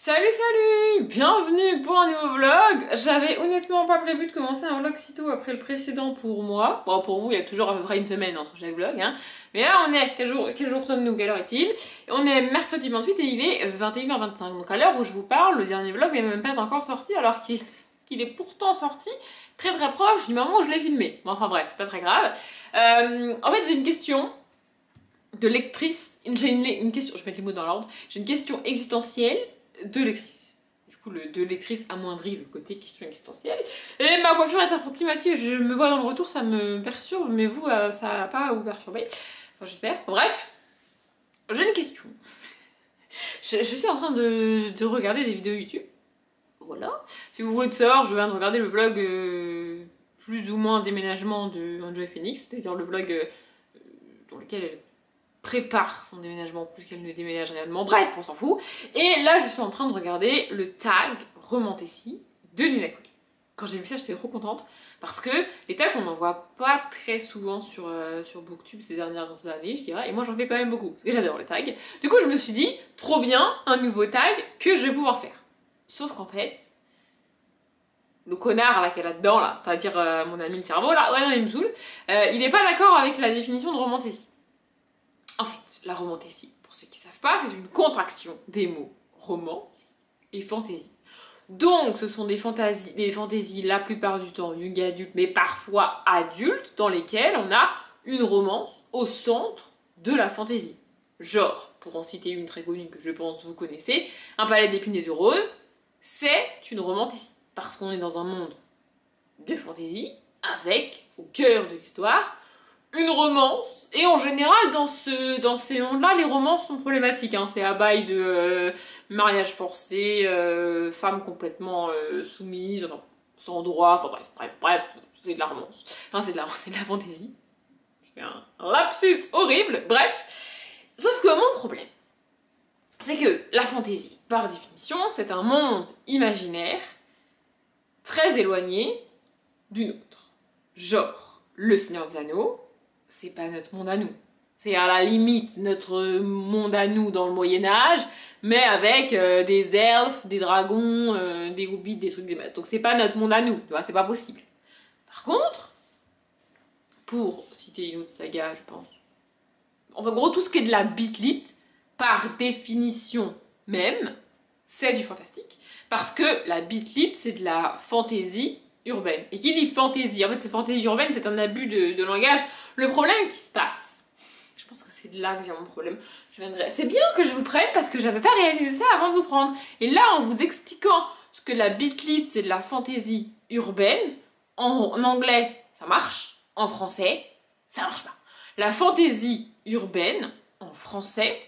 Salut salut! Bienvenue pour un nouveau vlog. J'avais honnêtement pas prévu de commencer un vlog si tôt après le précédent pour moi. Bon, pour vous, il y a toujours à peu près une semaine entre chaque vlog, hein. Mais là, on est... Quel jour sommes-nous? Quelle heure est-il? On est mercredi 28 et il est 21h25. Donc à l'heure où je vous parle, le dernier vlog n'est même pas encore sorti alors qu'il est pourtant sorti très proche du moment où je l'ai filmé. Bon, enfin bref, c'est pas très grave. En fait, j'ai une question de lectrice. J'ai une question, je vais mettre les mots dans l'ordre. J'ai une question existentielle de lectrice. Du coup, le de lectrice amoindrit le côté question existentielle. Et ma coiffure est approximative, je me vois dans le retour, ça me perturbe, mais vous, ça va pas vous perturber. Enfin, j'espère. Bref, j'ai une question. Je suis en train de regarder des vidéos YouTube. Voilà. Si vous voulez tout savoir, je viens de regarder le vlog plus ou moins déménagement de Enjoy Phoenix, c'est-à-dire le vlog dans lequel elle prépare son déménagement plus qu'elle ne déménage réellement. Bref, on s'en fout. Et là, je suis en train de regarder le tag Romantécie de Nina Quill. Quand j'ai vu ça, j'étais trop contente parce que les tags, on n'en voit pas très souvent sur Booktube ces dernières années, je dirais. Et moi, j'en fais quand même beaucoup parce que j'adore les tags. Du coup, je me suis dit, trop bien, un nouveau tag que je vais pouvoir faire. Sauf qu'en fait, le connard là qu'elle a dedans, là, c'est-à-dire mon ami le cerveau, là, ouais, non, il me saoule, il n'est pas d'accord avec la définition de romantécie. En fait, la romantécie, pour ceux qui ne savent pas, c'est une contraction des mots romance et fantaisie. Donc, ce sont des fantaisies la plupart du temps young adulte, mais parfois adultes, dans lesquelles on a une romance au centre de la fantaisie. Genre, pour en citer une très connue que je pense vous connaissez, Un palais d'épines et de roses, c'est une romantécie. Parce qu'on est dans un monde de fantaisie, avec, au cœur de l'histoire, une romance, et en général dans ces mondes-là, les romances sont problématiques, hein. C'est à bail de mariage forcé, femmes complètement soumises, enfin, sans droit, enfin bref, c'est de la romance. Enfin c'est de la fantaisie. Je fais un lapsus horrible, bref. Sauf que mon problème, c'est que la fantaisie, par définition, c'est un monde imaginaire très éloigné du nôtre. Genre, le Seigneur des Anneaux, c'est pas notre monde à nous. C'est à la limite notre monde à nous dans le Moyen-Âge, mais avec des elfes, des dragons, des hobbits, des trucs des maths. Donc c'est pas notre monde à nous, tu vois, c'est pas possible. Par contre, pour citer une autre saga, je pense, en gros, tout ce qui est de la bitlit, par définition même, c'est du fantastique. Parce que la bitlit, c'est de la fantaisie urbaine. Et qui dit fantaisie? En fait, c'est fantaisie urbaine, c'est un abus de langage. Le problème qui se passe, je pense que c'est de là que vient mon problème. C'est bien que je vous prenne parce que j'avais pas réalisé ça avant de vous prendre. Et là, en vous expliquant ce que la bitlit, c'est de la fantaisie urbaine, en anglais, ça marche. En français, ça marche pas. La fantaisie urbaine, en français,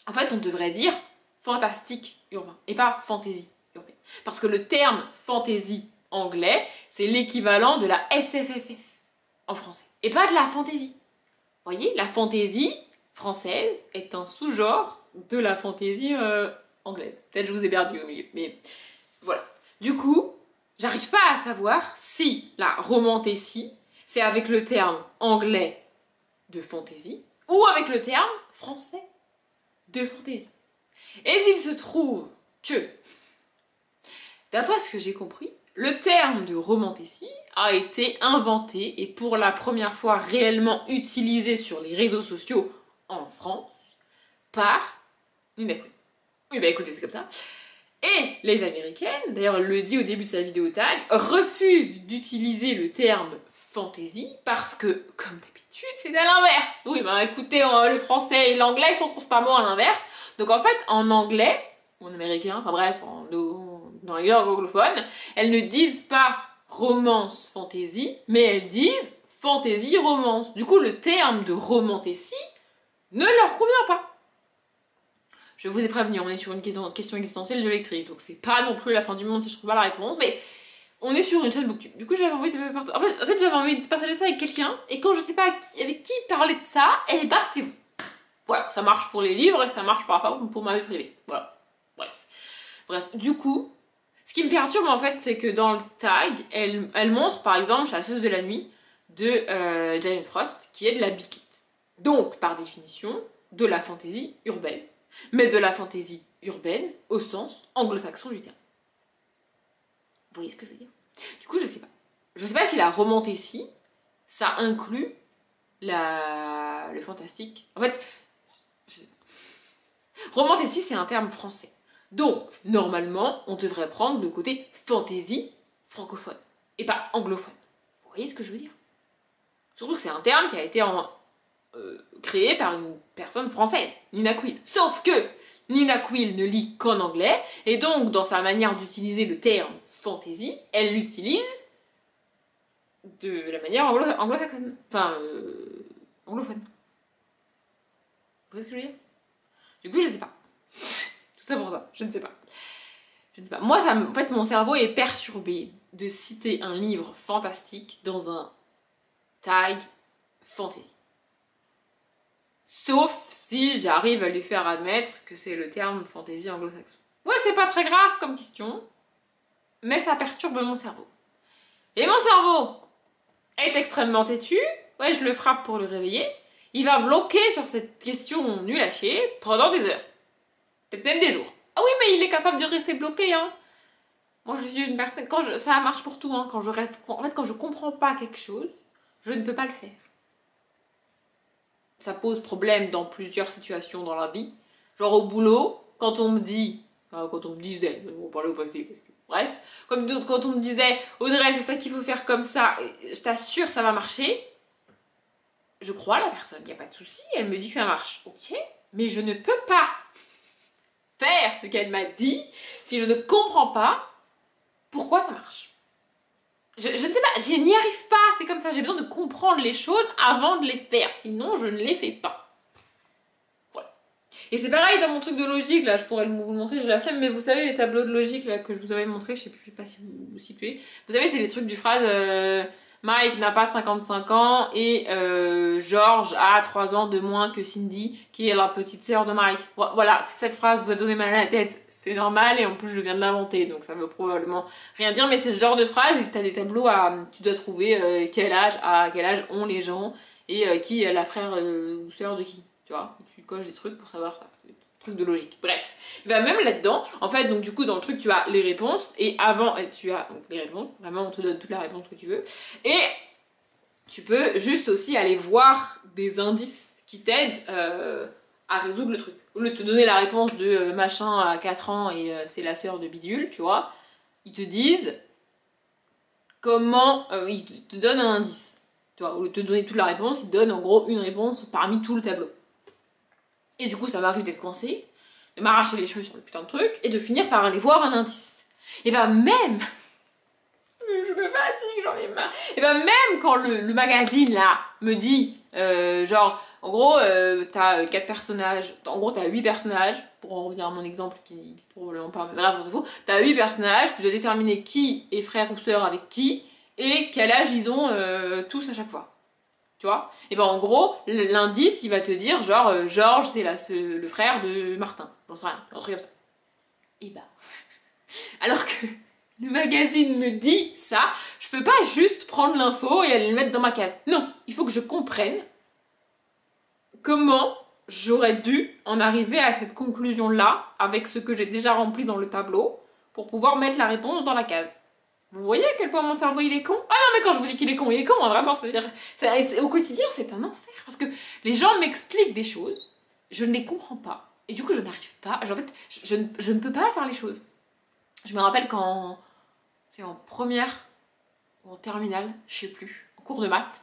en fait, on devrait dire fantastique urbain et pas fantaisie urbaine. Parce que le terme fantaisie anglais, c'est l'équivalent de la SFFF en français et pas de la fantaisie. Vous voyez, la fantaisie française est un sous-genre de la fantaisie anglaise. Peut-être je vous ai perdu au milieu, mais voilà. Du coup, j'arrive pas à savoir si la romantécie, c'est avec le terme anglais de fantaisie ou avec le terme français de fantaisie. Et il se trouve que, d'après ce que j'ai compris, le terme de romantécie a été inventé et pour la première fois réellement utilisé sur les réseaux sociaux en France par Nina Quill. Oui, bah écoutez, c'est comme ça. Et les Américaines, d'ailleurs elle le dit au début de sa vidéo tag, refusent d'utiliser le terme fantaisie parce que, comme d'habitude, c'est à l'inverse. Oui, bah écoutez, le français et l'anglais sont constamment à l'inverse. Donc en fait, en anglais, ou en américain, enfin bref, dans les langues anglophones, elles ne disent pas romance fantaisie, mais elles disent fantaisie romance. Du coup, le terme de romantécie ne leur convient pas. Je vous ai prévenu, on est sur une question existentielle de lectrice, donc c'est pas non plus la fin du monde si je trouve pas la réponse, mais on est sur une chaîne Booktube. Du coup, j'avais envie de partager. En fait, j'avais envie de partager ça avec quelqu'un, et quand je sais pas avec qui parler de ça, eh ben c'est vous. Voilà, ça marche pour les livres et ça marche parfois pour ma vie privée. Voilà, bref. Du coup, ce qui me perturbe en fait, c'est que dans le tag, elle montre par exemple Chasseuse de la nuit de Jane Frost, qui est de la bitlit. Donc, par définition, de la fantaisie urbaine. mais de la fantaisie urbaine au sens anglo-saxon du terme. Vous voyez ce que je veux dire? Du coup, je sais pas. Je sais pas si la romantécie, ça inclut le fantastique. En fait, romantécie, c'est un terme français. Donc, normalement, on devrait prendre le côté fantaisie francophone et pas anglophone. Vous voyez ce que je veux dire? Surtout que c'est un terme qui a été créé par une personne française, Nina Quill. Sauf que Nina Quill ne lit qu'en anglais, et donc dans sa manière d'utiliser le terme fantaisie, elle l'utilise de la manière anglo-saxonne. Enfin, anglophone. Vous voyez ce que je veux dire? Du coup, je sais pas. Tout ça pour ça, je ne sais pas. Je ne sais pas. Moi, en fait, mon cerveau est perturbé de citer un livre fantastique dans un tag fantasy. Sauf si j'arrive à lui faire admettre que c'est le terme fantasy anglo-saxon. Ouais, c'est pas très grave comme question, mais ça perturbe mon cerveau. Et mon cerveau est extrêmement têtu, ouais, je le frappe pour le réveiller, il va bloquer sur cette question nulle à chier pendant des heures. Peut-être même des jours. Ah oui, mais il est capable de rester bloqué, hein. Moi, je suis une personne, ça marche pour tout, hein, en fait, quand je comprends pas quelque chose, je ne peux pas le faire. Ça pose problème dans plusieurs situations dans la vie. Genre au boulot, quand on me disait, on va parler au passé, parce que, bref, quand on me disait, Audrey, c'est ça qu'il faut faire comme ça, je t'assure, ça va marcher. Je crois la personne, il n'y a pas de souci, elle me dit que ça marche. Ok, mais je ne peux pas faire ce qu'elle m'a dit si je ne comprends pas pourquoi ça marche. Je ne sais pas, je n'y arrive pas, c'est comme ça, j'ai besoin de comprendre les choses avant de les faire, sinon je ne les fais pas. Voilà. Et c'est pareil dans mon truc de logique, là, je pourrais vous le montrer, j'ai la flemme, mais vous savez les tableaux de logique là, que je vous avais montré, je sais pas si vous vous situez. Vous savez, c'est les trucs du phrase Mike n'a pas 55 ans et George a 3 ans de moins que Cindy, qui est la petite sœur de Mike. Voilà, cette phrase vous a donné mal à la tête, c'est normal, et en plus je viens de l'inventer, donc ça veut probablement rien dire, mais c'est ce genre de phrase, et t'as des tableaux tu dois trouver à quel âge ont les gens, et qui est la frère ou sœur de qui, tu vois, tu coches des trucs pour savoir ça. De logique. Bref, et ben même là-dedans, en fait, donc du coup dans le truc tu as les réponses et avant tu as donc, les réponses, vraiment on te donne toute la réponse que tu veux et tu peux juste aussi aller voir des indices qui t'aident à résoudre le truc. Au lieu de te donner la réponse de machin à 4 ans et c'est la sœur de bidule, tu vois, ils te disent comment, ils te donnent un indice, tu vois, au lieu de te donner toute la réponse, ils te donnent en gros une réponse parmi tout le tableau. Et du coup, ça m'arrive d'être coincée, de m'arracher les cheveux sur le putain de truc, et de finir par aller voir un indice. Et ben même... je me fatigue, j'en ai marre. Et ben même quand le magazine, là, me dit, genre, en gros, t'as 4 personnages, en gros, t'as 8 personnages, pour en revenir à mon exemple qui n'existe probablement pas, mais bref, on s'en fout, t'as 8 personnages, tu dois déterminer qui est frère ou sœur avec qui, et quel âge ils ont tous à chaque fois. Tu vois? Et ben en gros, l'indice il va te dire genre Georges c'est le frère de Martin. J'en sais rien, un truc comme ça. Et ben. Alors que le magazine me dit ça, je peux pas juste prendre l'info et aller le mettre dans ma case. Non, il faut que je comprenne comment j'aurais dû en arriver à cette conclusion-là avec ce que j'ai déjà rempli dans le tableau pour pouvoir mettre la réponse dans la case. Vous voyez à quel point mon cerveau il est con? Ah non mais quand je vous dis qu'il est con, hein, vraiment, ça veut dire... au quotidien c'est un enfer, parce que les gens m'expliquent des choses, je ne les comprends pas, et du coup je n'arrive pas, en fait, je ne peux pas faire les choses. Je me rappelle quand... c'est en première, ou en terminale, je sais plus, en cours de maths.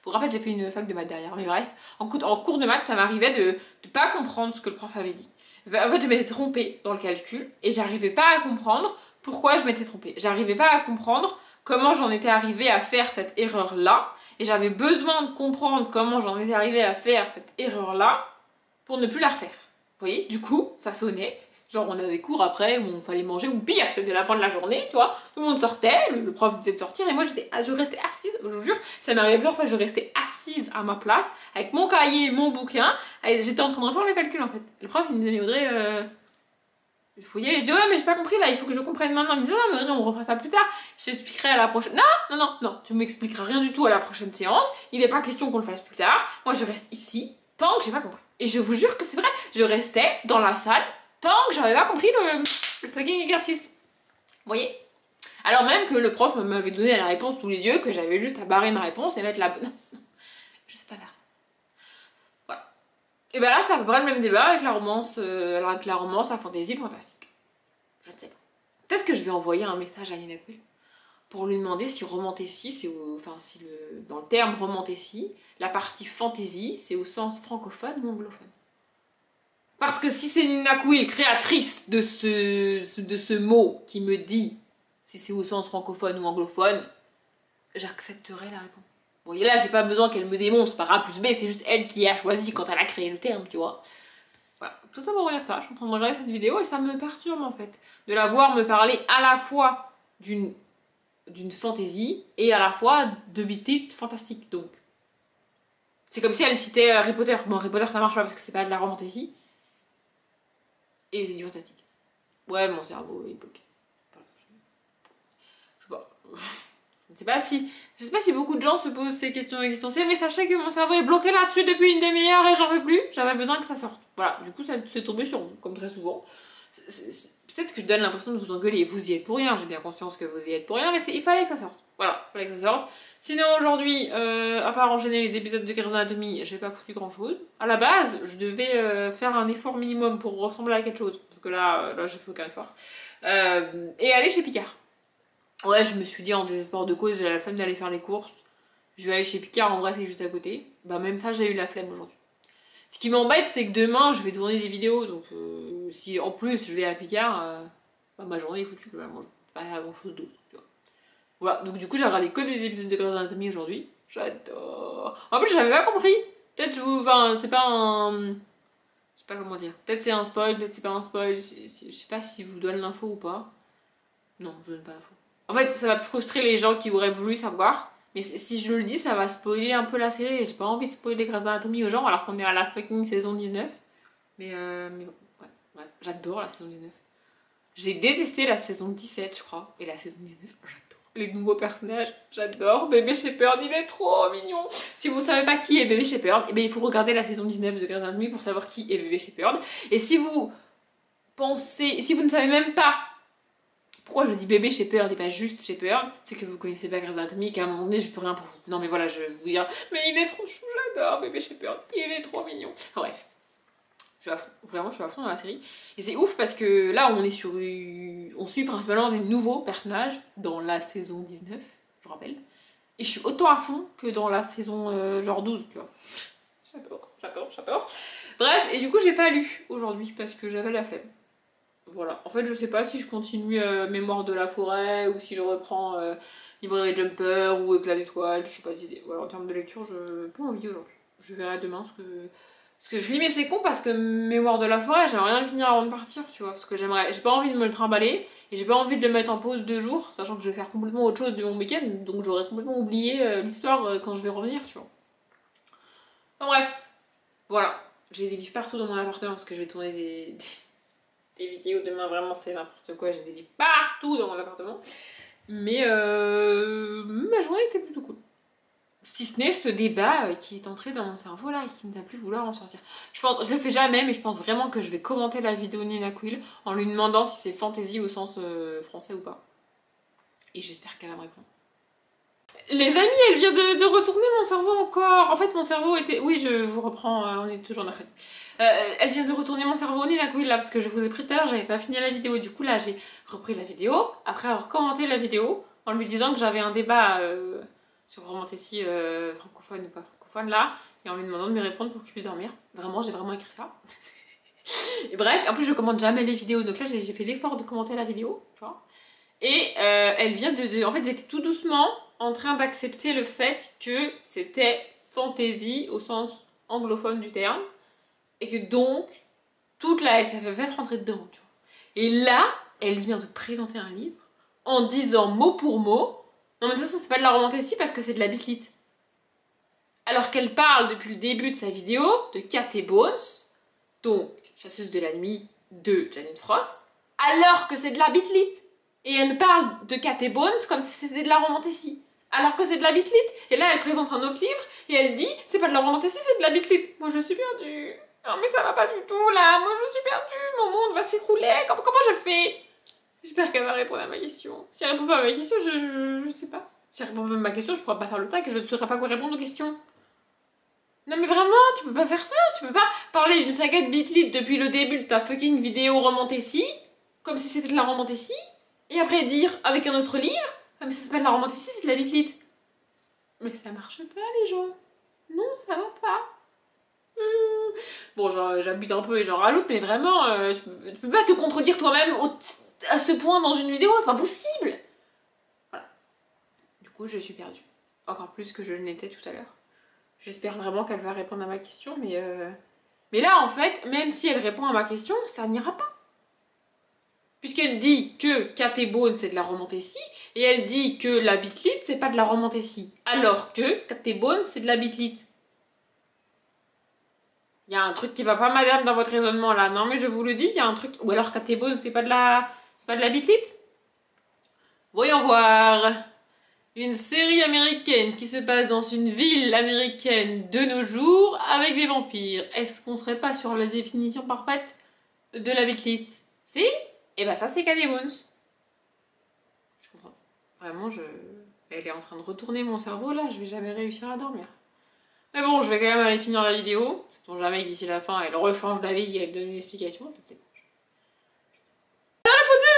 Pour rappel, j'ai fait une fac de maths derrière, mais bref, en cours de maths, ça m'arrivait de pas comprendre ce que le prof avait dit. En fait, je m'étais trompée dans le calcul, et j'arrivais pas à comprendre pourquoi je m'étais trompée. J'arrivais pas à comprendre comment j'en étais arrivée à faire cette erreur-là, et j'avais besoin de comprendre comment j'en étais arrivée à faire cette erreur-là pour ne plus la refaire. Vous voyez? Du coup, ça sonnait. Genre, on avait cours après où on fallait manger, ou pire, c'était la fin de la journée, tu vois. Tout le monde sortait, le prof disait de sortir, et moi je restais assise, je vous jure, ça m'arrivait plusieurs fois, je restais assise à ma place, avec mon cahier, mon bouquin, et j'étais en train de refaire le calcul en fait. Le prof il me disait, mais Audrey, il faut y aller. Je dis, ouais, mais j'ai pas compris là, il faut que je comprenne maintenant. Il me disait, non, mais Audrey, on refera ça plus tard, je t'expliquerai à la prochaine. Non, tu m'expliqueras rien du tout à la prochaine séance, il n'est pas question qu'on le fasse plus tard, moi je reste ici, tant que j'ai pas compris. Et je vous jure que c'est vrai, je restais dans la salle tant que j'avais pas compris le fucking exercice. Vous voyez? Alors même que le prof m'avait donné la réponse sous les yeux, que j'avais juste à barrer ma réponse et mettre la bonne. Non, je sais pas faire ça. Voilà. Et ben là, c'est à peu près le même débat avec la romance, la fantaisie, le fantastique. Je ne sais pas. Peut-être que je vais envoyer un message à Nina Quill pour lui demander si romantécie, c'est dans le terme romantécie, la partie fantaisie, c'est au sens francophone ou anglophone. Parce que si c'est Nina Quill, créatrice de ce mot, qui me dit si c'est au sens francophone ou anglophone, j'accepterai la réponse. Bon, et là, j'ai pas besoin qu'elle me démontre par A plus B, c'est juste elle qui a choisi quand elle a créé le terme, tu vois. Voilà, tout ça pour dire ça, je suis en train de regarder cette vidéo et ça me perturbe en fait. De la voir me parler à la fois d'une fantaisie et à la fois de titres fantastiques, donc. C'est comme si elle citait Harry Potter. Bon, Harry Potter ça marche pas parce que c'est pas de la romantésie. Et c'est du fantastique. Ouais, mon cerveau est bloqué. Voilà. Je sais pas. Je sais pas si beaucoup de gens se posent ces questions existentielles, mais sachez que mon cerveau est bloqué là-dessus depuis une demi-heure et j'en peux plus. J'avais besoin que ça sorte. Voilà, du coup, ça s'est tombé sur vous, comme très souvent. Peut-être que je donne l'impression de vous engueuler. Vous y êtes pour rien, j'ai bien conscience que vous y êtes pour rien, mais il fallait que ça sorte. Voilà, il fallait que ça sorte. Sinon, aujourd'hui, à part enchaîner les épisodes de Grey's Anatomy, j'ai pas foutu grand-chose. À la base, je devais faire un effort minimum pour ressembler à quelque chose, parce que là j'ai fait aucun effort. Et aller chez Picard. Ouais, je me suis dit en désespoir de cause, j'ai la flemme d'aller faire les courses. Je vais aller chez Picard, en vrai c'est juste à côté. Bah même ça, j'ai eu la flemme aujourd'hui. Ce qui m'embête, c'est que demain, je vais tourner des vidéos, donc si en plus je vais à Picard, bah, ma journée est foutue, globalement. Pas grand chose d'autre, tu vois. Voilà, donc du coup, j'ai regardé que des épisodes de Grey's Anatomy aujourd'hui. J'adore. En plus, j'avais pas compris. Peut-être enfin, c'est pas un. Je sais pas comment dire. Peut-être c'est un spoil, peut-être c'est pas un spoil. Je sais pas si je vous donne l'info ou pas. Non, je donne pas l'info. En fait, ça va frustrer les gens qui auraient voulu savoir. Mais si je le dis, ça va spoiler un peu la série. J'ai pas envie de spoiler Grey's Anatomy aux gens alors qu'on est à la fucking saison 19. Mais bon, ouais, bref, j'adore la saison 19. J'ai détesté la saison 17, je crois. Et la saison 19, j'adore. Les nouveaux personnages, j'adore. Bébé Shepherd, il est trop mignon. Si vous savez pas qui est Bébé Shepherd, eh bien, il faut regarder la saison 19 de Grey's Anatomy pour savoir qui est Bébé Shepherd. Et si vous ne savez même pas pourquoi je dis Bébé Shepherd et pas juste Shepherd, c'est que vous connaissez pas Grey's Anatomy et qu'à un moment donné, je peux rien pour vous. Non mais voilà, je vais vous dire, mais il est trop chou, j'adore Bébé Shepherd, il est trop mignon. Enfin, bref. Je suis à fond, vraiment je suis à fond dans la série. Et c'est ouf parce que là on suit principalement des nouveaux personnages dans la saison 19, je rappelle. Et je suis autant à fond que dans la saison genre 12, tu vois. J'adore. Bref, et du coup j'ai pas lu aujourd'hui parce que j'avais la flemme. Voilà, en fait je sais pas si je continue Mémoire de la forêt ou si je reprends Librairie Jumper ou Éclat d'étoiles, je sais pas d'idée. Voilà, en termes de lecture, je pas envie aujourd'hui. Je verrai demain ce que je lis, mais c'est con parce que Mémoire de la forêt, j'aimerais rien le finir avant de partir, tu vois. Parce que j'ai pas envie de me le trimballer et j'ai pas envie de le mettre en pause 2 jours, sachant que je vais faire complètement autre chose de mon week-end, donc j'aurais complètement oublié l'histoire quand je vais revenir, tu vois. Enfin bref, voilà. J'ai des livres partout dans mon appartement parce que je vais tourner des vidéos demain, vraiment c'est n'importe quoi, j'ai des livres partout dans mon appartement. Mais ma journée était plutôt cool. Si ce n'est ce débat qui est entré dans mon cerveau là et qui ne va plus vouloir en sortir. Je le fais jamais, mais je pense vraiment que je vais commenter la vidéo de Nina Quill en lui demandant si c'est fantasy au sens français ou pas. Et j'espère qu'elle va me répondre. Les amis, elle vient de retourner mon cerveau encore. En fait, mon cerveau était... Oui, je vous reprends, on est toujours en Afrique. Elle vient de retourner mon cerveau, Nina Quill, là, parce que je vous ai pris tout à l'heure, j'avais pas fini la vidéo. Du coup, là, j'ai repris la vidéo, après avoir commenté la vidéo, en lui disant que j'avais un débat sur romantécie francophone ou pas francophone, là, et en lui demandant de me répondre pour que je puisse dormir. Vraiment, j'ai vraiment écrit ça. Et bref, en plus, je commente jamais les vidéos, donc là, j'ai fait l'effort de commenter la vidéo, tu vois. Et elle vient En fait, j'étais tout doucement en train d'accepter le fait que c'était fantasy au sens anglophone du terme et que donc toute la SFFF rentrait dedans, tu vois. Et là, elle vient de présenter un livre en disant mot pour mot non mais de toute façon c'est pas de la romantécie parce que c'est de la bitlite. Alors qu'elle parle depuis le début de sa vidéo de Cat et Bones, donc chasseuse de la nuit de Janine Frost, alors que c'est de la bitlite. Et elle parle de Cat et Bones comme si c'était de la romantécie. Alors que c'est de la bitlite. Et là, elle présente un autre livre et elle dit c'est pas de la romantécie, c'est de la bitlite. Moi je suis perdue. Non mais ça va pas du tout là, moi je suis perdue, mon monde va s'écrouler, comment je fais? J'espère qu'elle va répondre à ma question. Si elle répond pas à ma question, je sais pas. Si elle répond pas à ma question, je pourrais pas faire le tag et je ne saurais pas quoi répondre aux questions. Non mais vraiment, tu peux pas faire ça, tu peux pas parler d'une saga de bitlite depuis le début de ta fucking vidéo romantécie, comme si c'était de la romantécie, et après dire avec un autre livre, ah mais ça s'appelle la romantécie, c'est de la bitlite. Mais ça marche pas les gens. Non, ça va pas. Bon, j'abuse un peu et j'en rajoute, mais vraiment, tu peux pas te contredire toi-même à ce point dans une vidéo, c'est pas possible. Voilà. Du coup, je suis perdue. Encore plus que je l'étais tout à l'heure. J'espère vraiment qu'elle va répondre à ma question, mais là, en fait, même si elle répond à ma question, ça n'ira pas. Puisqu'elle dit que Cat et Bone, c'est de la romantécie, et elle dit que la bitlite, c'est pas de la romantécie. Alors que Cat et Bone, c'est de la bitlite. Il y a un truc qui va pas, madame, dans votre raisonnement, là. Non, mais je vous le dis, il y a un truc... Ou alors Cat et Bone, c'est pas de la bitlite? Voyons voir... Une série américaine qui se passe dans une ville américaine de nos jours avec des vampires. Est-ce qu'on serait pas sur la définition parfaite de la bitlite? Si? Et bah ça c'est Cat et Bones. Je comprends. Vraiment, elle est en train de retourner mon cerveau là, je vais jamais réussir à dormir. Mais bon, je vais quand même aller finir la vidéo. Sait-on jamais que d'ici la fin, elle rechange d'avis et elle donne une explication. Je sais pas.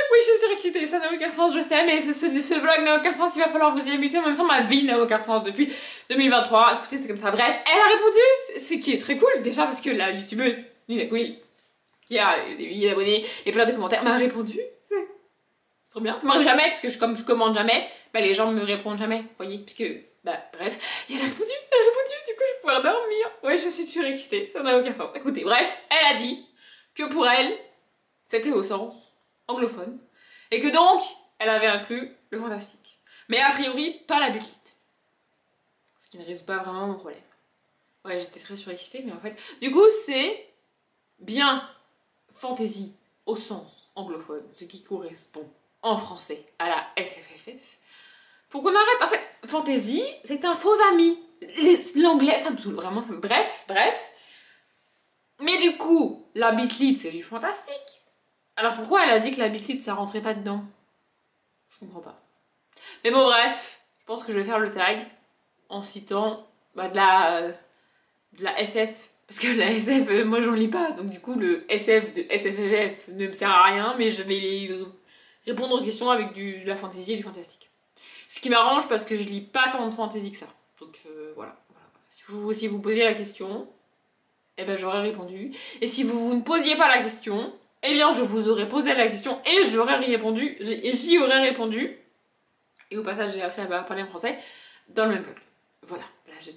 Oui, je suis surexcitée, ça n'a aucun sens, je sais, mais ce vlog n'a aucun sens, il va falloir vous y habituer. En même temps, ma vie n'a aucun sens depuis 2023. Écoutez, c'est comme ça. Bref, elle a répondu, ce qui est très cool, déjà parce que la youtubeuse Nina Quill, qui a des milliers d'abonnés et plein de commentaires, m'a répondu. C'est trop bien. Ça m'arrive jamais, parce que comme je commande jamais, bah les gens me répondent jamais, vous voyez, puisque, bah bref. Et elle a répondu, du coup je vais pouvoir dormir. Ouais, je suis surexcitée, ça n'a aucun sens. Écoutez, bref, elle a dit que pour elle, c'était au sens anglophone. Et que donc, elle avait inclus le fantastique. Mais a priori, pas la bitlite. Ce qui ne résout pas vraiment mon problème. Ouais, j'étais très surexcitée, mais en fait... Du coup, c'est bien fantasy au sens anglophone, ce qui correspond en français à la SFFF. Faut qu'on arrête. En fait, fantasy, c'est un faux ami. L'anglais, ça me saoule vraiment. Bref. Mais du coup, la bitlite, c'est du fantastique. Alors pourquoi elle a dit que la bitlite ça rentrait pas dedans? Je comprends pas. Mais bon bref, je pense que je vais faire le tag en citant bah, de la FF. Parce que la SF, moi j'en lis pas, donc du coup le SF de SFFF ne me sert à rien, mais je vais répondre aux questions avec de la fantasy et du fantastique. Ce qui m'arrange parce que je lis pas tant de fantasy que ça. Donc voilà. Si vous posiez la question, eh ben j'aurais répondu. Et si vous ne posiez pas la question, eh bien je vous aurais posé la question et j'y aurais répondu. Et au passage j'ai appris à parler en français dans le même vlog. Voilà,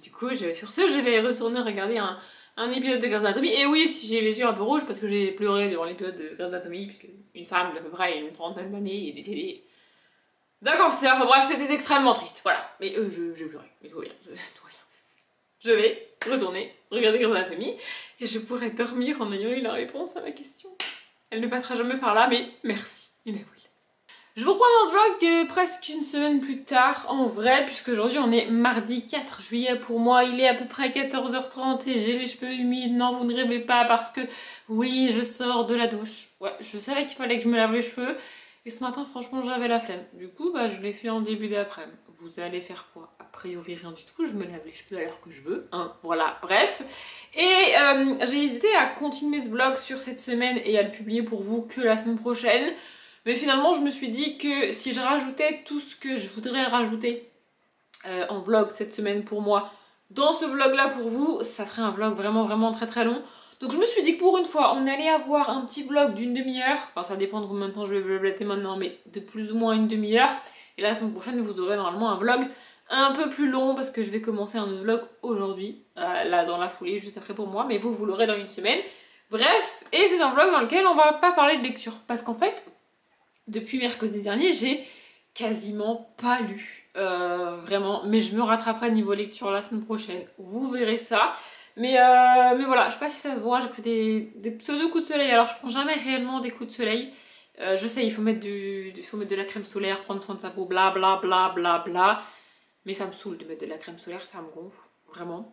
du coup sur ce je vais retourner regarder un épisode de Grey's Anatomy. Et oui, si j'ai les yeux un peu rouges parce que j'ai pleuré devant l'épisode de Grey's Anatomy, puisque une femme d'à peu près une trentaine d'années est décédée d'un cancer. Enfin bref, c'était extrêmement triste, voilà. Mais je pleurais, mais tout va bien, tout va bien. Je vais retourner regarder Grey's Anatomy et je pourrai dormir en ayant eu la réponse à ma question. Elle ne passera jamais par là, mais merci, Nina Quill. Je vous reprends dans ce vlog presque une semaine plus tard, en vrai, puisque aujourd'hui on est mardi 4 juillet pour moi, il est à peu près 14h30 et j'ai les cheveux humides. Non, vous ne rêvez pas parce que, oui, je sors de la douche. Ouais, je savais qu'il fallait que je me lave les cheveux, et ce matin, franchement, j'avais la flemme. Du coup, bah, je l'ai fait en début d'après-midi. Vous allez faire quoi? A priori, rien du tout, je me lave les cheveux à l'heure que je veux, hein, voilà, bref. Et j'ai hésité à continuer ce vlog sur cette semaine et à le publier pour vous que la semaine prochaine. Mais finalement, je me suis dit que si je rajoutais tout ce que je voudrais rajouter en vlog cette semaine pour moi, dans ce vlog-là pour vous, ça ferait un vlog vraiment très long. Donc je me suis dit que pour une fois, on allait avoir un petit vlog d'une demi-heure. Enfin, ça dépend de combien de temps je vais blablater maintenant, mais de plus ou moins une demi-heure. Et la semaine prochaine, vous aurez normalement un vlog un peu plus long parce que je vais commencer un autre vlog aujourd'hui, là dans la foulée, juste après pour moi, mais vous l'aurez dans une semaine. Bref, et c'est un vlog dans lequel on va pas parler de lecture parce qu'en fait, depuis mercredi dernier, j'ai quasiment pas lu, vraiment, mais je me rattraperai niveau lecture la semaine prochaine, vous verrez ça. Mais voilà, je sais pas si ça se voit, j'ai pris des pseudo coups de soleil, alors je prends jamais réellement des coups de soleil. Je sais, il faut mettre de la crème solaire, prendre soin de sa peau, bla bla bla bla bla. Mais ça me saoule de mettre de la crème solaire, ça me gonfle, vraiment.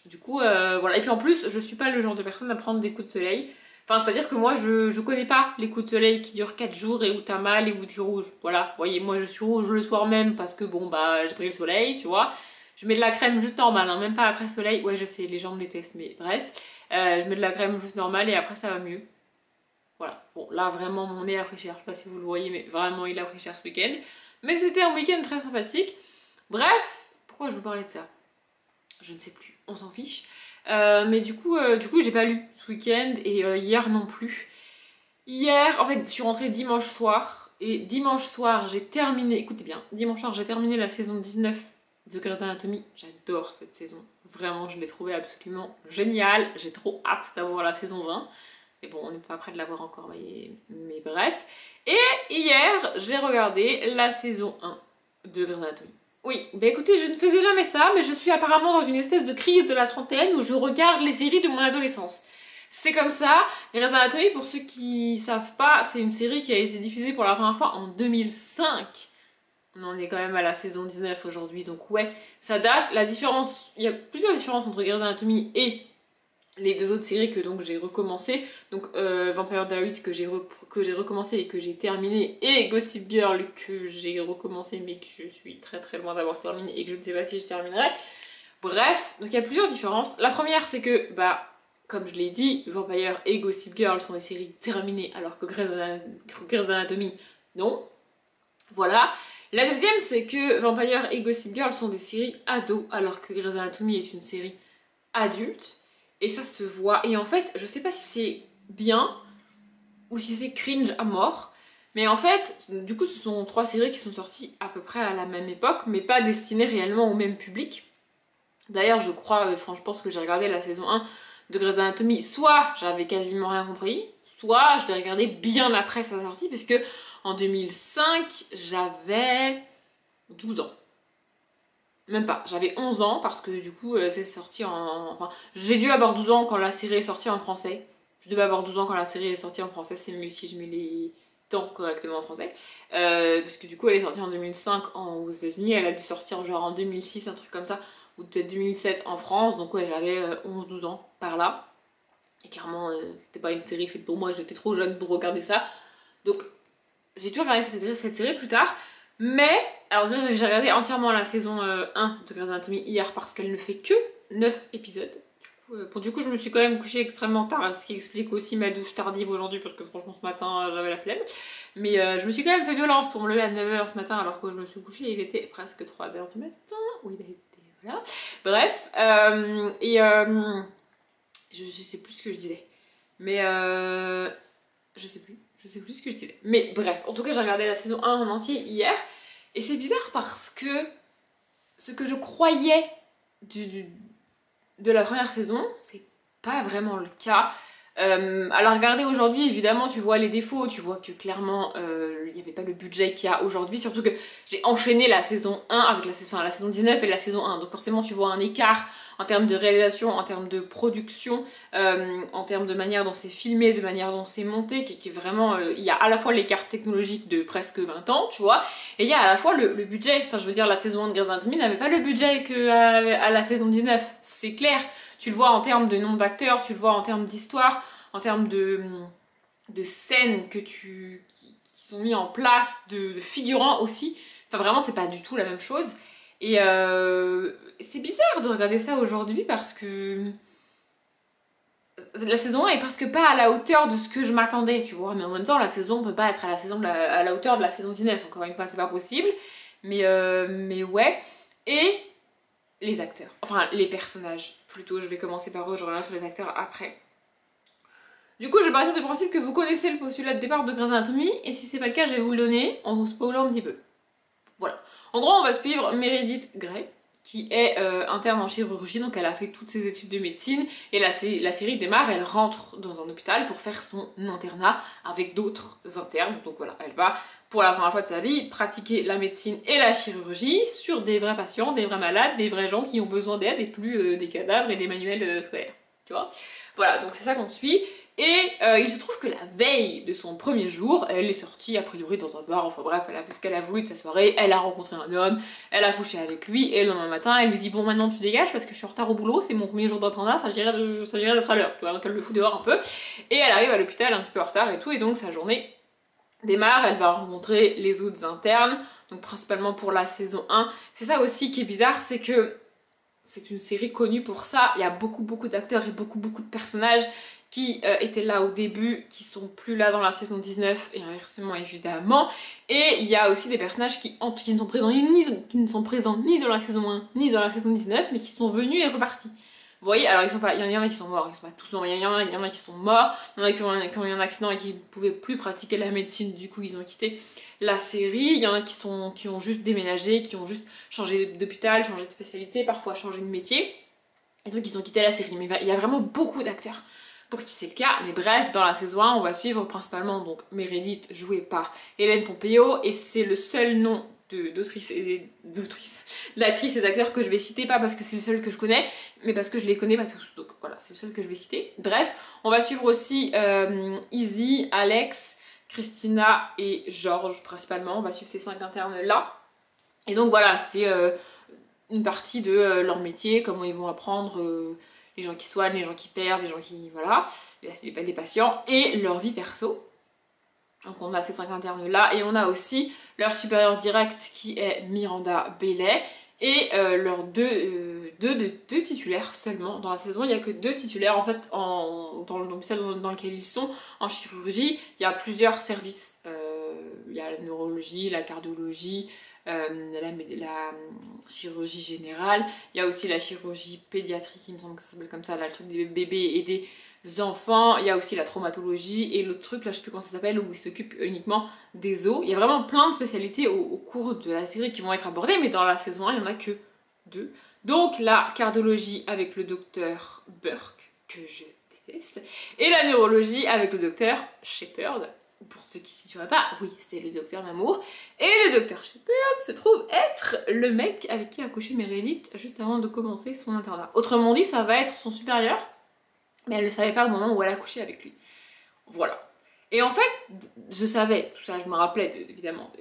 Du coup, voilà. Et puis en plus, je suis pas le genre de personne à prendre des coups de soleil. Enfin, c'est-à-dire que moi, je connais pas les coups de soleil qui durent 4 jours et où t'as mal et où t'es rouge. Voilà, vous voyez, moi je suis rouge le soir même parce que bon, bah, j'ai pris le soleil, tu vois. Je mets de la crème juste normale, hein, même pas après soleil. Ouais, je sais, les gens me détestent, mais bref. Je mets de la crème juste normale et après ça va mieux. Voilà. Bon, là, vraiment, mon nez a pris cher. Je sais pas si vous le voyez, mais vraiment, il a pris cher ce week-end. Mais c'était un week-end très sympathique. Bref, pourquoi je vous parlais de ça? Je ne sais plus, on s'en fiche. Mais du coup, j'ai pas lu ce week-end et hier non plus. Hier, en fait, je suis rentrée dimanche soir. Et dimanche soir, j'ai terminé, écoutez bien, dimanche soir, j'ai terminé la saison 19 de Grey's Anatomy. J'adore cette saison. Vraiment, je l'ai trouvée absolument géniale. J'ai trop hâte d'avoir la saison 20. Mais bon, on n'est pas près de l'avoir encore, mais bref. Et hier, j'ai regardé la saison 1 de Grey's Anatomy. Oui, bah écoutez, je ne faisais jamais ça, mais je suis apparemment dans une espèce de crise de la trentaine où je regarde les séries de mon adolescence. C'est comme ça. Grey's Anatomy, pour ceux qui savent pas, c'est une série qui a été diffusée pour la première fois en 2005. On en est quand même à la saison 19 aujourd'hui, donc ouais, ça date. La différence, il y a plusieurs différences entre Grey's Anatomy et les deux autres séries que donc j'ai recommencé, donc Vampire Diaries que j'ai recommencé et que j'ai terminé, et Gossip Girl que j'ai recommencé mais que je suis très très loin d'avoir terminé et que je ne sais pas si je terminerai. Bref, donc il y a plusieurs différences. La première, c'est que, bah, comme je l'ai dit, Vampire et Gossip Girl sont des séries terminées alors que Grey's Anatomy, non. Voilà. La deuxième, c'est que Vampire et Gossip Girl sont des séries ados alors que Grey's Anatomy est une série adulte. Et ça se voit. Et en fait, je sais pas si c'est bien ou si c'est cringe à mort. Mais en fait, du coup, ce sont 3 séries qui sont sorties à peu près à la même époque, mais pas destinées réellement au même public. D'ailleurs, je crois, je pense que j'ai regardé la saison 1 de Grey's Anatomy. Soit j'avais quasiment rien compris, soit je l'ai regardé bien après sa sortie, parce que en 2005, j'avais 12 ans. Même pas, j'avais 11 ans parce que du coup c'est sorti en... Enfin, j'ai dû avoir 12 ans quand la série est sortie en français. Je devais avoir 12 ans quand la série est sortie en français, c'est mieux si je mets les temps correctement en français. Parce que du coup elle est sortie en 2005 aux États-Unis, elle a dû sortir genre en 2006, un truc comme ça, ou peut-être 2007 en France, donc ouais j'avais 11-12 ans par là. Et clairement c'était pas une série faite pour moi, j'étais trop jeune pour regarder ça. Donc j'ai dû regarder cette série plus tard. Mais, alors déjà j'ai regardé entièrement la saison 1 de Grey's Anatomy hier parce qu'elle ne fait que 9 épisodes. Du coup je me suis quand même couchée extrêmement tard, ce qui explique aussi ma douche tardive aujourd'hui parce que franchement ce matin j'avais la flemme. Mais je me suis quand même fait violence pour me lever à 9h ce matin alors que je me suis couchée et il était presque 3h du matin. Oui, bah voilà. Bref, je sais plus ce que je disais. Mais je sais plus ce que je disais. Mais bref, en tout cas j'ai regardé la saison 1 en entier hier. Et c'est bizarre parce que ce que je croyais de la première saison, c'est pas vraiment le cas. À la regarder aujourd'hui, évidemment, tu vois les défauts, tu vois que clairement, il n'y avait pas le budget qu'il y a aujourd'hui, surtout que j'ai enchaîné la saison 1 avec la saison 19 et la saison 1, donc forcément tu vois un écart en termes de réalisation, en termes de production, en termes de manière dont c'est filmé, de manière dont c'est monté, qui est vraiment... il y a à la fois l'écart technologique de presque 20 ans, tu vois, et il y a à la fois le budget, enfin je veux dire la saison 1 de Grey's Anatomy n'avait pas le budget qu'à la saison 19, c'est clair. Tu le vois en termes de nombre d'acteurs, tu le vois en termes d'histoire, en termes de scènes qui sont mis en place, de figurants aussi. Enfin vraiment c'est pas du tout la même chose. Et c'est bizarre de regarder ça aujourd'hui parce que la saison 1 est presque pas à la hauteur de ce que je m'attendais, tu vois. Mais en même temps la saison peut pas être à la hauteur de la saison 19, encore une fois c'est pas possible. Mais ouais. Et les acteurs, enfin les personnages plutôt, je vais commencer par eux, je reviendrai sur les acteurs après. Du coup je vais partir du principe que vous connaissez le postulat de départ de Grey's Anatomy, et si c'est pas le cas je vais vous le donner en vous spoilant un petit peu. Voilà. En gros on va suivre Meredith Grey, qui est interne en chirurgie, donc elle a fait toutes ses études de médecine, et la série démarre, elle rentre dans un hôpital pour faire son internat avec d'autres internes, donc voilà, elle va pour la première fois de sa vie pratiquer la médecine et la chirurgie sur des vrais patients, des vrais malades, des vrais gens qui ont besoin d'aide et plus des cadavres et des manuels scolaires, tu vois. Voilà, donc c'est ça qu'on suit, Et il se trouve que la veille de son premier jour, elle est sortie a priori dans un bar, enfin bref, elle a fait ce qu'elle a voulu de sa soirée, elle a rencontré un homme, elle a couché avec lui, et le lendemain matin, elle lui dit bon maintenant tu dégages parce que je suis en retard au boulot, c'est mon premier jour d'internat, ça girait d'être à l'heure, tu vois, donc elle le fout dehors un peu. Et elle arrive à l'hôpital un petit peu en retard et tout, et donc sa journée démarre, elle va rencontrer les autres internes, donc principalement pour la saison 1. C'est ça aussi qui est bizarre, c'est que c'est une série connue pour ça, il y a beaucoup d'acteurs et beaucoup de personnages qui étaient là au début, qui sont plus là dans la saison 19 et inversement évidemment. Et il y a aussi des personnages qui ne sont présents ni dans la saison 1 ni dans la saison 19 mais qui sont venus et repartis. Vous voyez, alors il y en a qui sont morts, ils sont pas tous morts, il y en a qui sont morts, il y en a qui ont eu un accident et qui ne pouvaient plus pratiquer la médecine, du coup ils ont quitté la série, il y en a qui ont juste déménagé, qui ont juste changé d'hôpital, changé de spécialité, parfois changé de métier, et donc ils ont quitté la série. Mais il y a vraiment beaucoup d'acteurs pour qui c'est le cas, mais bref, dans la saison 1, on va suivre principalement donc Meredith, jouée par Hélène Pompeo, et c'est le seul nom d'actrice et d'acteur que je vais citer, pas parce que c'est le seul que je connais, mais parce que je les connais pas tous, donc voilà, c'est le seul que je vais citer. Bref, on va suivre aussi Izzy, Alex, Christina et George principalement, on va suivre ces 5 internes là. Et donc voilà, c'est une partie de leur métier, comment ils vont apprendre les gens qui soignent, les gens qui perdent, les gens qui... voilà, les patients, et leur vie perso. Donc on a ces 5 internes là, et on a aussi leur supérieur direct qui est Miranda Bailey, et leurs deux titulaires seulement. Dans la saison, il n'y a que 2 titulaires en fait dans l'hôpital dans lequel ils sont. En chirurgie, il y a plusieurs services. Il y a la neurologie, la cardiologie, la chirurgie générale. Il y a aussi la chirurgie pédiatrique, il me semble que ça s'appelle comme ça, là, le truc des bébés et des enfants. Il y a aussi la traumatologie et l'autre truc, là je sais plus comment ça s'appelle, où ils s'occupent uniquement des os. Il y a vraiment plein de spécialités au cours de la série qui vont être abordées, mais dans la saison 1, il n'y en a que 2. Donc la cardiologie avec le docteur Burke, que je déteste, et la neurologie avec le docteur Shepherd. Pour ceux qui ne se situeraient pas, oui, c'est le docteur Mamour. Et le docteur Shepherd se trouve être le mec avec qui a couché Meredith juste avant de commencer son internat. Autrement dit, ça va être son supérieur, mais elle ne le savait pas au moment où elle a couché avec lui. Voilà. Et en fait, je savais, tout ça, je me rappelais évidemment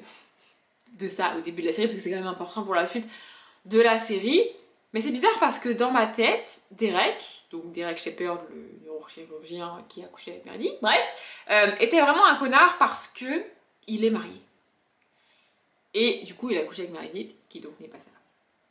de ça au début de la série, parce que c'est quand même important pour la suite de la série. Mais c'est bizarre parce que dans ma tête, Derek Shepherd, le neurochirurgien qui a couché avec Meredith, bref, était vraiment un connard parce que il est marié. Et du coup, il a couché avec Meredith, qui donc n'est pas ça.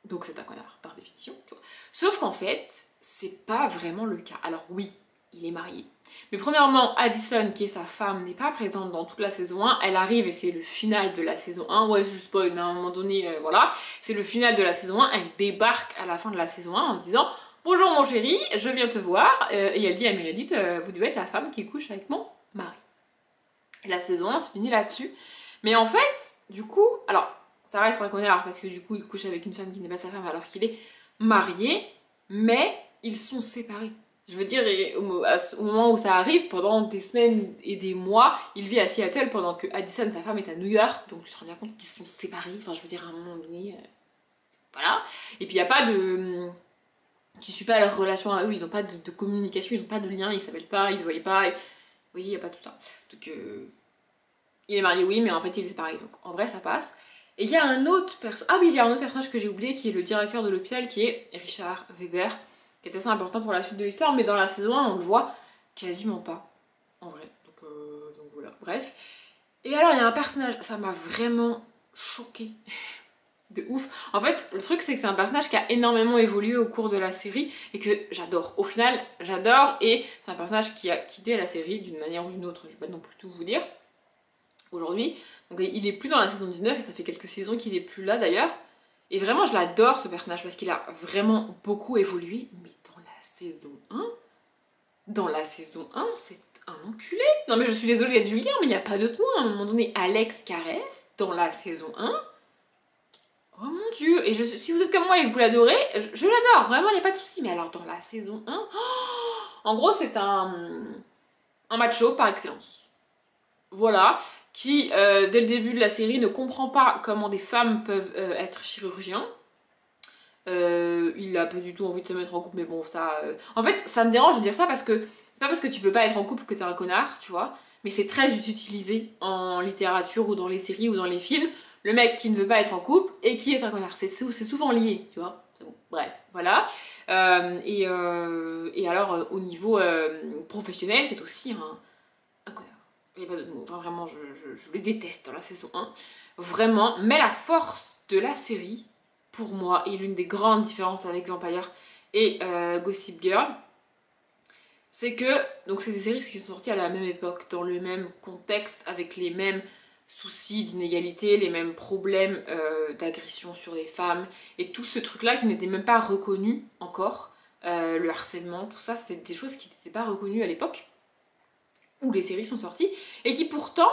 Donc c'est un connard, par définition. Tu vois. Sauf qu'en fait, c'est pas vraiment le cas. Alors oui, il est marié. Mais premièrement, Addison, qui est sa femme, n'est pas présente dans toute la saison 1. Elle arrive et c'est le final de la saison 1. Ouais, je spoil, mais à un moment donné, voilà. C'est le final de la saison 1. Elle débarque à la fin de la saison 1 en disant « Bonjour mon chéri, je viens te voir. » Et elle dit à Meredith « Vous devez être la femme qui couche avec mon mari. » Et la saison 1 se finit là-dessus. Mais en fait, du coup, alors, ça reste un connard parce que du coup, il couche avec une femme qui n'est pas sa femme alors qu'il est marié. Mais ils sont séparés. Je veux dire, au moment où ça arrive, pendant des semaines et des mois, il vit à Seattle pendant que Addison, sa femme, est à New York. Donc tu te rends bien compte qu'ils sont séparés. Enfin, je veux dire, à un moment donné, voilà. Et puis il n'y a pas de... Tu suis pas leur relation à eux, ils n'ont pas de communication, ils n'ont pas de lien, ils s'appellent pas, ils se voient pas. Et... Oui, il n'y a pas tout ça. Donc il est marié, oui, mais en fait il est séparé. Donc en vrai, ça passe. Et il y a un autre personnage... Ah oui, il y a un autre personnage que j'ai oublié qui est le directeur de l'hôpital, qui est Richard Weber, qui est assez important pour la suite de l'histoire, mais dans la saison 1, on le voit quasiment pas, en vrai. Donc voilà, bref. Et alors, il y a un personnage, ça m'a vraiment choquée. De ouf. En fait, le truc, c'est que c'est un personnage qui a énormément évolué au cours de la série et que j'adore. Au final, j'adore, et c'est un personnage qui a quitté la série d'une manière ou d'une autre. Je vais pas non plus tout vous dire aujourd'hui. Donc il est plus dans la saison 19 et ça fait quelques saisons qu'il est plus là d'ailleurs. Et vraiment je l'adore ce personnage parce qu'il a vraiment beaucoup évolué. Mais dans la saison 1, c'est un enculé. Non mais je suis désolée d'être vulgaire, mais il n'y a pas d'autre mot. À un moment donné, Alex Karev, dans la saison 1, oh mon dieu. Et si vous êtes comme moi et que vous l'adorez, je l'adore, vraiment il n'y a pas de souci. Mais alors dans la saison 1, en gros c'est un macho par excellence. Voilà. Qui, dès le début de la série, ne comprend pas comment des femmes peuvent être chirurgiens. Il a pas du tout envie de se mettre en couple, mais bon, ça... En fait, ça me dérange de dire ça parce que C'est pas parce que tu veux pas être en couple que t'es un connard, tu vois, mais c'est très utilisé en littérature ou dans les séries ou dans les films, le mec qui ne veut pas être en couple et qui est un connard. C'est souvent lié, tu vois. Bon. Bref, voilà. Et alors, au niveau professionnel, c'est aussi un connard. Il n'y a pas de mots. Enfin, vraiment, je les déteste dans la saison 1. Vraiment. Mais la force de la série, pour moi, est l'une des grandes différences avec Vampire et Gossip Girl. C'est que, donc c'est des séries qui sont sorties à la même époque, dans le même contexte, avec les mêmes soucis d'inégalité, les mêmes problèmes d'agression sur les femmes, et tout ce truc-là qui n'était même pas reconnu encore, le harcèlement, tout ça, c'est des choses qui n'étaient pas reconnues à l'époque où les séries sont sorties, et qui pourtant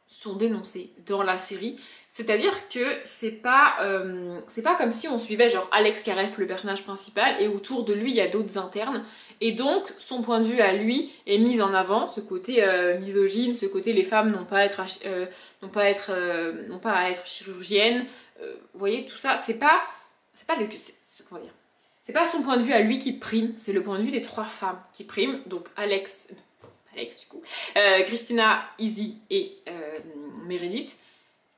sont dénoncées dans la série. C'est-à-dire que c'est pas comme si on suivait genre Alex Kareff, le personnage principal, et autour de lui il y a d'autres internes, et donc son point de vue à lui est mis en avant, ce côté misogyne, ce côté les femmes n'ont pas à être chirurgiennes, vous voyez tout ça, c'est pas comment dire, c'est pas son point de vue à lui qui prime, c'est le point de vue des 3 femmes qui prime, donc Alex du coup, Christina, Izzy et Meredith,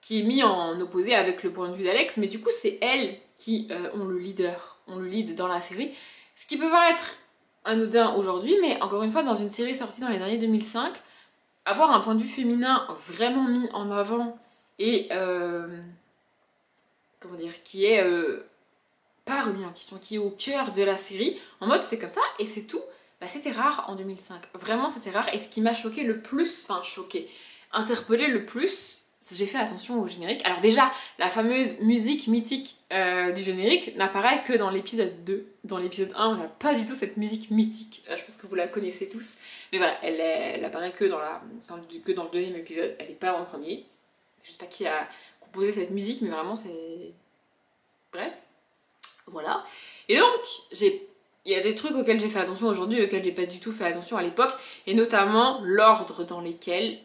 qui est mis en opposé avec le point de vue d'Alex, mais du coup c'est elles qui ont le lead dans la série, ce qui peut paraître anodin aujourd'hui, mais encore une fois dans une série sortie dans les années 2005, avoir un point de vue féminin vraiment mis en avant et comment dire, qui est pas remis en question, qui est au cœur de la série, en mode c'est comme ça et c'est tout, bah c'était rare en 2005, vraiment c'était rare, et ce qui m'a choqué le plus, enfin choqué, interpellé le plus, j'ai fait attention au générique. Alors déjà, la fameuse musique mythique du générique n'apparaît que dans l'épisode 2. Dans l'épisode 1, on n'a pas du tout cette musique mythique. Je pense que vous la connaissez tous. Mais voilà, elle apparaît que dans le deuxième épisode. Elle n'est pas dans le premier. Je sais pas qui a composé cette musique, mais vraiment c'est... Bref. Voilà. Et donc, il y a des trucs auxquels j'ai fait attention aujourd'hui, auxquels j'ai pas du tout fait attention à l'époque, et notamment l'ordre dans lequel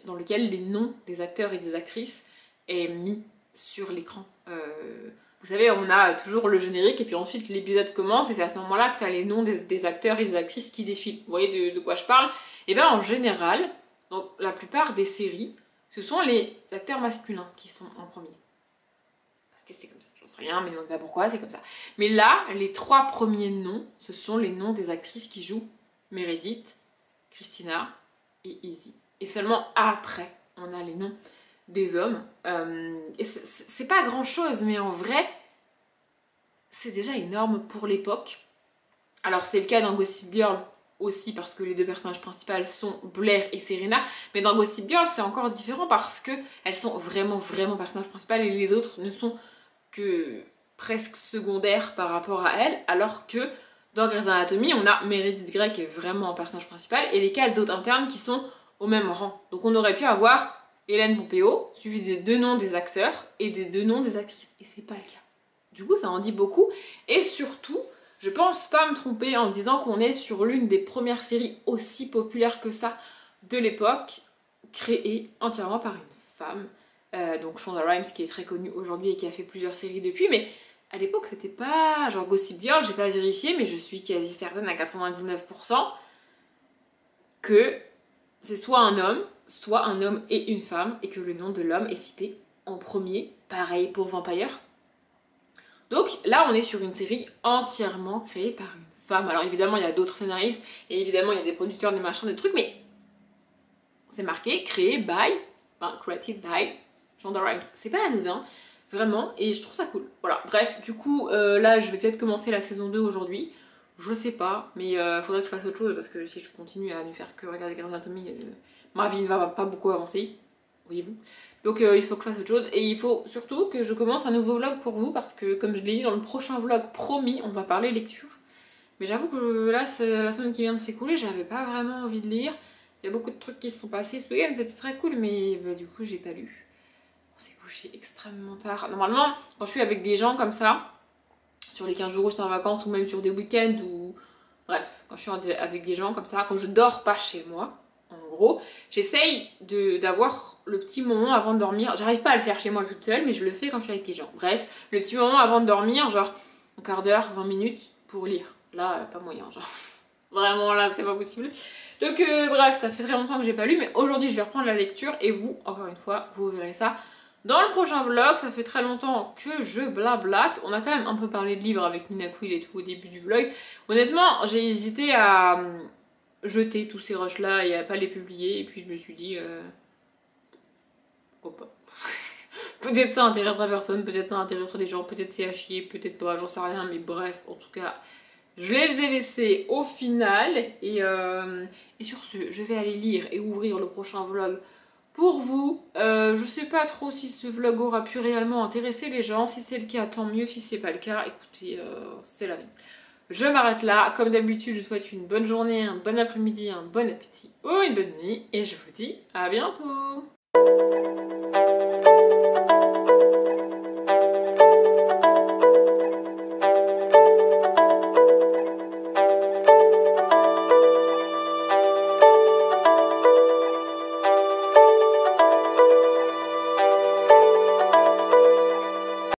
les noms des acteurs et des actrices est mis sur l'écran. Vous savez, on a toujours le générique et puis ensuite l'épisode commence, et c'est à ce moment-là que tu as les noms des acteurs et des actrices qui défilent. Vous voyez de quoi je parle? Et bien en général, dans la plupart des séries, ce sont les acteurs masculins qui sont en premier. Parce que c'est comme ça, j'en sais rien, mais ne me demande pas pourquoi, c'est comme ça. Mais là, les 3 premiers noms, ce sont les noms des actrices qui jouent Meredith, Christina et Izzy. Et seulement après, on a les noms des hommes. Et c'est pas grand chose, mais en vrai, c'est déjà énorme pour l'époque. Alors c'est le cas dans Gossip Girl aussi, parce que les 2 personnages principaux sont Blair et Serena, mais dans Gossip Girl c'est encore différent parce que elles sont vraiment personnages principaux et les autres ne sont que presque secondaires par rapport à elles, alors que dans Grey's Anatomy on a Meredith Grey qui est vraiment un personnage principal et les 4 autres internes qui sont au même rang. Donc on aurait pu avoir Hélène Pompeo suivi des 2 noms des acteurs et des 2 noms des actrices, et c'est pas le cas. Du coup ça en dit beaucoup, et surtout je pense pas me tromper en disant qu'on est sur l'une des premières séries aussi populaires que ça de l'époque, créée entièrement par une femme. Donc Shonda Rhimes, qui est très connue aujourd'hui et qui a fait plusieurs séries depuis, mais à l'époque c'était pas... genre Gossip Girl, j'ai pas vérifié, mais je suis quasi certaine à 99% que c'est soit un homme et une femme, et que le nom de l'homme est cité en premier. Pareil pour Vampire. Donc là on est sur une série entièrement créée par une femme. Alors évidemment il y a d'autres scénaristes, et évidemment il y a des producteurs, des machins, des trucs, mais c'est marqué créé by, enfin created by Shonda Rhimes. C'est pas anodin, vraiment, et je trouve ça cool. Voilà, bref, du coup là je vais peut-être commencer la saison 2 aujourd'hui. Je sais pas, mais faudrait que je fasse autre chose, parce que si je continue à ne faire que regarder Grey's Anatomy, ma vie ne va pas beaucoup avancer, voyez-vous. Donc il faut que je fasse autre chose, et il faut surtout que je commence un nouveau vlog pour vous, parce que comme je l'ai dit dans le prochain vlog, promis, on va parler lecture. Mais j'avoue que là, la semaine qui vient de s'écouler, j'avais pas vraiment envie de lire. Il y a beaucoup de trucs qui se sont passés ce week-end, c'était très cool, mais bah, du coup j'ai pas lu. On s'est couché extrêmement tard. Normalement, quand je suis avec des gens comme ça, sur les 15 jours où j'étais en vacances, ou même sur des week-ends, ou... Bref, quand je suis avec des gens comme ça, quand je dors pas chez moi, en gros, j'essaye d'avoir le petit moment avant de dormir. J'arrive pas à le faire chez moi toute seule, mais je le fais quand je suis avec des gens. Bref, le petit moment avant de dormir, genre un quart d'heure, 20 minutes pour lire. Là, pas moyen, genre. Vraiment là, c'était pas possible. Donc bref, ça fait très longtemps que j'ai pas lu, mais aujourd'hui je vais reprendre la lecture et vous, encore une fois, vous verrez ça dans le prochain vlog. Ça fait très longtemps que je blablate. On a quand même un peu parlé de livres avec Nina Quill et tout au début du vlog. Honnêtement, j'ai hésité à jeter tous ces rushs là et à pas les publier, et puis je me suis dit pourquoi pas. Peut-être ça intéressera personne, peut-être ça intéressera des gens, peut-être c'est à chier, peut-être pas, j'en sais rien, mais bref, en tout cas, je les ai laissés au final, et sur ce, je vais aller lire et ouvrir le prochain vlog pour vous. Je sais pas trop si ce vlog aura pu réellement intéresser les gens, si c'est le cas, tant mieux, si c'est pas le cas, écoutez, c'est la vie. Je m'arrête là, comme d'habitude, je vous souhaite une bonne journée, un bon après-midi, un bon appétit ou une bonne nuit, et je vous dis à bientôt.